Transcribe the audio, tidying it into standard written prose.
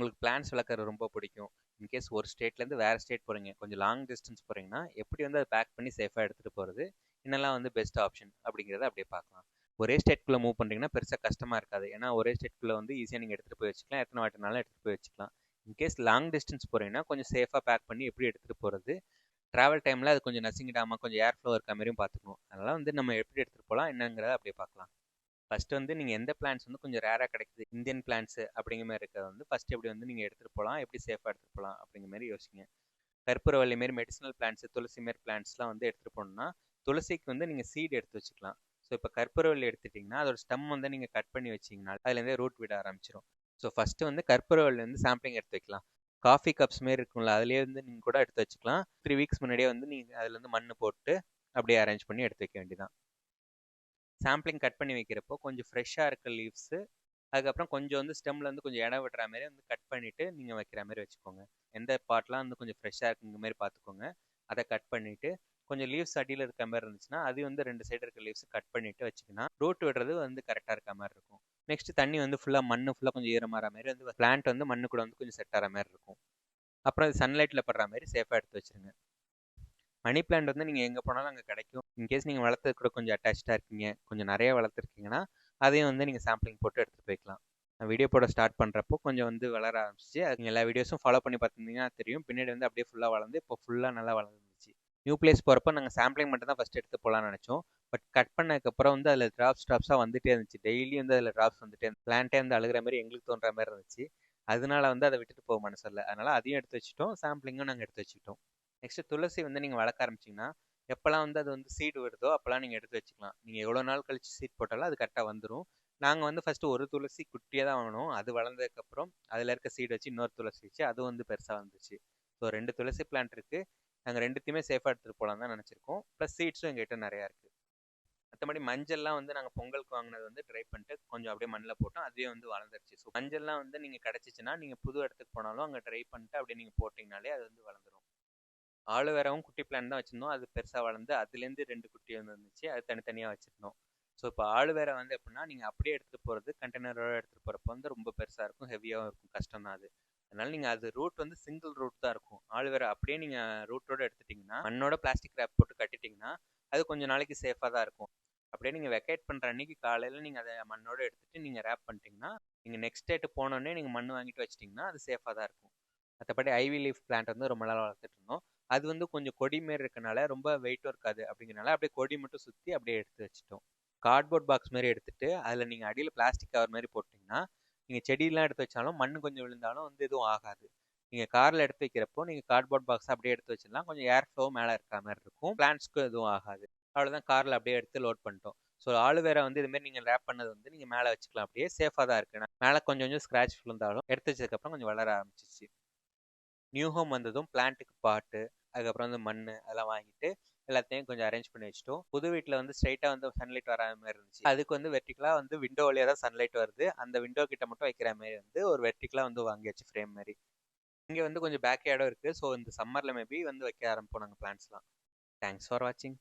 உங்களுக்கு பிளான்ஸ் வளர்க்குறது ரொம்ப பிடிக்கும். இன்கேஸ் ஒரு ஸ்டேட்லேருந்து வேறு ஸ்டேட் போகிறீங்க, கொஞ்சம் லாங் டிஸ்டன்ஸ் போகிறீங்கன்னா எப்படி வந்து அதை பேக் பண்ணி சேஃபாக எடுத்துகிட்டு போகிறது, என்னெல்லாம் வந்து பெஸ்ட் ஆப்ஷன் அப்படிங்கிறத அப்படியே பார்க்கலாம். ஒரே ஸ்டேட்குள்ளே மூவ் பண்ணுறீங்கன்னா பெருசாக கஷ்டமாக இருக்காது. ஏன்னா ஒரே ஸ்டேட்குள்ளே வந்து ஈஸியாக நீங்கள் எடுத்துகிட்டு போய் வச்சுக்கலாம், எத்தனை வாட்டினாலும் எடுத்துகிட்டு போய் வச்சுக்கலாம். இன்கேஸ் லாங் டிஸ்டன்ஸ் போகிறீங்கன்னா கொஞ்சம் சேஃபாக பேக் பண்ணி எப்படி எடுத்துகிட்டு போகிறது, ட்ராவல் டைமில் அது கொஞ்சம் நசுங்கிடாமல் கொஞ்சம் ஏர் ஃப்ளோ இருக்க மாதிரியும் பார்த்துக்கணும். அதனால் வந்து நம்ம எப்படி எடுத்துகிட்டு போகலாம் என்னங்கிறத அப்படியே பார்க்கலாம். ஃபஸ்ட்டு வந்து நீங்கள் எந்த பிளான்ஸ் வந்து கொஞ்சம் ரேராக கிடைக்குது, இந்தியன் பிளான்ஸு அப்படிங்கிற மாதிரி இருக்கிறத வந்து ஃபஸ்ட்டு எப்படி வந்து நீங்கள் எடுத்துகிட்டு போகலாம், எப்படி சேஃபாக எடுத்துகிட்டு போகலாம் அப்படிங்கிற மாதிரி யோசிங்க. கற்பூரவள்ளி மாரி மெடிசனல் பிளான்ட்ஸு, துளசி மாரி பிளான்ட்ஸ்லாம் வந்து எடுத்துகிட்டு போகணுன்னா துளசிக்கு வந்து நீங்கள் சீட் எடுத்து வச்சுக்கலாம். ஸோ இப்போ கற்பூரவள்ளி எடுத்துட்டிங்கன்னா அதோட ஸ்டெம் வந்து நீங்கள் கட் பண்ணி வச்சிங்கன்னா அதுலேருந்தே ரூட் விட ஆரம்பிச்சிடும். ஸோ ஃபஸ்ட்டு வந்து கற்பூரவள்ளி வந்து சாம்பிளிங் எடுத்து வைக்கலாம். காஃபி கப்ஸ் மாரி இருக்கும்ல, அதுலேயே வந்து நீங்கள் கூட எடுத்து வச்சுக்கலாம். 3 வீக்ஸ் முன்னாடியே வந்து நீங்கள் அதில் வந்து மண் போட்டு அப்படியே அரேஞ்ச் பண்ணி எடுத்து வைக்க வேண்டியதான். சாம்பிளிங் கட் பண்ணி வைக்கிறப்போ கொஞ்சம் ஃப்ரெஷ்ஷாக இருக்க லீவ்ஸு, அதுக்கப்புறம் கொஞ்சம் வந்து ஸ்டெம்மில் வந்து கொஞ்சம் இடம் விடுற மாதிரி வந்து கட் பண்ணிவிட்டு நீங்கள் வைக்கிற மாதிரி வச்சுக்கோங்க. எந்த பார்ட்லாம் வந்து கொஞ்சம் ஃப்ரெஷ்ஷாக இருக்குங்கிற மாதிரி பார்த்துக்கோங்க. அதை கட் பண்ணிவிட்டு கொஞ்சம் லீவ்ஸ் அடியில் இருக்க மாதிரி இருந்துச்சுன்னா அது வந்து 2 சைடு இருக்க லீவ்ஸ் கட் பண்ணிவிட்டு வச்சுக்கினா ரூட் விடுறது வந்து கரெக்டாக இருக்க மாதிரி இருக்கும். நெக்ஸ்ட் தண்ணி வந்து ஃபுல்லாக மண் ஃபுல்லாக கொஞ்சம் ஈரமாற மாதிரி வந்து பிளான்ட் வந்து மண்ணு கூட வந்து கொஞ்சம் செட் ஆகிற மாதிரி இருக்கும். அப்புறம் அது சன்லைட்டில் படுற மாதிரி சேஃபாக எடுத்து வச்சுருங்க. மணி பிளான்ட் வந்து நீங்கள் எங்கே போனாலும் அங்கே கிடைக்கும். இன்கேஸ் நீங்கள் வளர்த்தது கூட கொஞ்சம் அட்டாச்சாக இருக்கீங்க, கொஞ்சம் நிறைய வளர்த்துருக்கீங்கன்னா அதையும் வந்து நீங்கள் சாம்பிளிங் போட்டு எடுத்துகிட்டு போய்க்கலாம். வீடியோ போட ஸ்டார்ட் பண்ணுறப்போ கொஞ்சம் வந்து வளர ஆரம்பிச்சு, அது எல்லா வீடியோஸும் ஃபாலோ பண்ணி பார்த்துருந்தீங்கன்னா தெரியும். பின்னாடி வந்து அப்படியே ஃபுல்லாக வளர்ந்து இப்போ ஃபுல்லாக நல்லா வளர்ந்துருச்சு. நியூ பிளேஸ் போகிறப்போ நாங்கள் சாம்பிளிங் மட்டும் தான் ஃபஸ்ட் எடுத்து போகலான்னு நினச்சோம். பட் கட் பண்ணதுக்கப்புறம் வந்து அதில் ட்ராப்ஸாக வந்துட்டே இருந்துச்சு. டெய்லி வந்து அதில் ட்ராப்ஸ் வந்துட்டே இருந்துச்சு. பிளான்ட்டே வந்து அழுகிற மாதிரி எங்களுக்கு தோன்ற மாதிரி இருந்துச்சு. அதனால வந்து அதை விட்டுட்டு போக மனசு இல்லை. அதனால அதையும் எடுத்து வச்சுட்டோம், சாம்பிளிங்கும் நாங்கள் எடுத்து வச்சுக்கிட்டோம். நெக்ஸ்ட் துளசி வந்து நீங்கள் வளர்க்க ஆரம்பிச்சிங்கன்னா எப்போல்லாம் வந்து அது வந்து சீடு வருதோ அப்போல்லாம் நீங்கள் எடுத்து வச்சுக்கலாம். நீங்கள் எவ்வளோ நாள் கழிச்சு சீட் போட்டாலும் அது கரெக்டாக வந்துடும். நாங்கள் வந்து ஃபஸ்ட்டு ஒரு துளசி குட்டியாக தான் வாங்கினோம். அது வளர்ந்ததுக்கப்புறம் அதில் இருக்க சீடு வச்சு இன்னொரு துளசி வச்சு அது வந்து பெருசாக வந்துச்சு. ஸோ 2 துளசி பிளான்ட் இருக்குது. நாங்கள் ரெண்டுத்தையுமே சேஃபாக எடுத்துகிட்டு போகலாம் தான் நினச்சிருக்கோம். ப்ளஸ் சீட்ஸும் எங்கள்கிட்ட நிறையா இருக்குது. மற்றபடி மஞ்சள்லாம் வந்து நாங்கள் பொங்கலுக்கு வாங்கினது வந்து ட்ரை பண்ணிட்டு கொஞ்சம் அப்படியே மண்ணில் போட்டோம், அதுவே வந்து வளர்ந்துருச்சு. ஸோ மஞ்சள்லாம் வந்து நீங்கள் கிடச்சிச்சின்னா நீங்கள் புது இடத்துக்கு போனாலும் அங்கே ட்ரை பண்ணிட்டு அப்படியே நீங்கள் போட்டிங்கனாலே அது வந்து வளர்ந்துடும். ஆலுவேராவும் குட்டி பிளான் தான் வச்சுருந்தோம். அது பெருசாக வளர்ந்து அதுலேருந்து 2 குட்டி வந்துருந்துச்சு. அது தனித்தனியாக வச்சுருந்தோம். ஸோ இப்போ ஆலுவேரா வந்து எப்படின்னா நீங்கள் அப்படியே எடுத்துகிட்டு போகிறது கண்டெய்னரோட எடுத்துகிட்டு போகிறப்ப வந்து ரொம்ப பெருசாக இருக்கும், ஹெவியாகவும் இருக்கும், கஷ்டம் தான் அது. அதனால நீங்கள் அது ரூட் வந்து சிங்கிள் ரூட் தான் இருக்கும். ஆலுவேரா அப்படியே நீங்கள் ரூட்டோட எடுத்துட்டிங்கன்னா மண்ணோட பிளாஸ்டிக் ரேப் போட்டு கட்டிட்டிங்கன்னா அது கொஞ்சம் நாளைக்கு சேஃபாக தான் இருக்கும். அப்படியே நீங்கள் வெக்கேட் பண்ணுற அன்றைக்கி காலையில் நீங்கள் அதை மண்ணோட எடுத்துகிட்டு நீங்கள் ரேப் பண்ணிட்டீங்கன்னா நீங்கள் நெக்ஸ்ட் டேட்டு போனோடனே நீங்கள் மண் வாங்கிட்டு வச்சிட்டிங்கன்னா அது சேஃபாக தான் இருக்கும். மற்றபடி ஐவி லீஃப் பிளான்ட் வந்து ரொம்ப நாள் வளர்த்துட்டு இருந்தோம். அது வந்து கொஞ்சம் கொடி மாரி இருக்கனால ரொம்ப வெயிட்டும் இருக்காது அப்படிங்கிறனால அப்படியே கொடி மட்டும் சுற்றி அப்படியே எடுத்து வச்சுட்டோம். கார்ட்போர்ட் பாக்ஸ் மாதிரி எடுத்துகிட்டு அதில் நீங்கள் அடியில் பிளாஸ்டிக் கவர் மாதிரி போட்டிங்கன்னா நீங்கள் செடியெலாம் எடுத்து வச்சாலும் மண் கொஞ்சம் விழுந்தாலும் வந்து எதுவும் ஆகாது. நீங்கள் காரில் எடுத்து வைக்கிறப்போ நீங்கள் கார்ட்போர்ட் பாக்ஸ் அப்படியே எடுத்து வச்சிடலாம். கொஞ்சம் ஏர் ஃப்ளோ மேலே இருக்கிற மாதிரி இருக்கும், பிளான்ட்ஸ்க்கும் எதுவும் ஆகாது. அவ்வளோதான், காரில் அப்படியே எடுத்து லோட் பண்ணிட்டோம். ஸோ ஆலுவேரா வந்து இதுமாரி நீங்கள் ரேப் பண்ணது வந்து நீங்கள் மேலே வச்சுக்கலாம், அப்படியே சேஃபாக தான் இருக்குது. மேலே கொஞ்சம் கொஞ்சம் ஸ்க்ராட்ச் விழுந்தாலும் எடுத்து வச்சதுக்கப்புறம் கொஞ்சம் வளர ஆரம்பிச்சிச்சு. நியூ ஹோம் வந்ததும் பிளான்ட்டுக்கு பாட்டு, அதுக்கப்புறம் வந்து மண் அதெல்லாம் வாங்கிட்டு எல்லாத்தையும் கொஞ்சம் அரேஞ்ச் பண்ணி வச்சுட்டோம். புது வீட்டில் வந்து ஸ்ட்ரைட்டாக வந்து சன்லைட் வர மாதிரி இருந்துச்சு. அதுக்கு வந்து வெர்டிகலாக வந்து விண்டோ வழியாக தான் சன்லைட் வருது. அந்த விண்டோ கிட்ட மட்டும் வைக்கிற மாதிரி வந்து ஒரு வெர்டிகலாக வந்து வாங்கியாச்சு ஃப்ரேம் மாதிரி. இங்கே வந்து கொஞ்சம் பேக் யார்டும் இருக்குது. ஸோ இந்த சம்மரில் மேபி வந்து வைக்க ஆரம்பிப்போம் நாங்கள் பிளான்ஸ்லாம். தேங்க்ஸ் ஃபார் வாட்சிங்.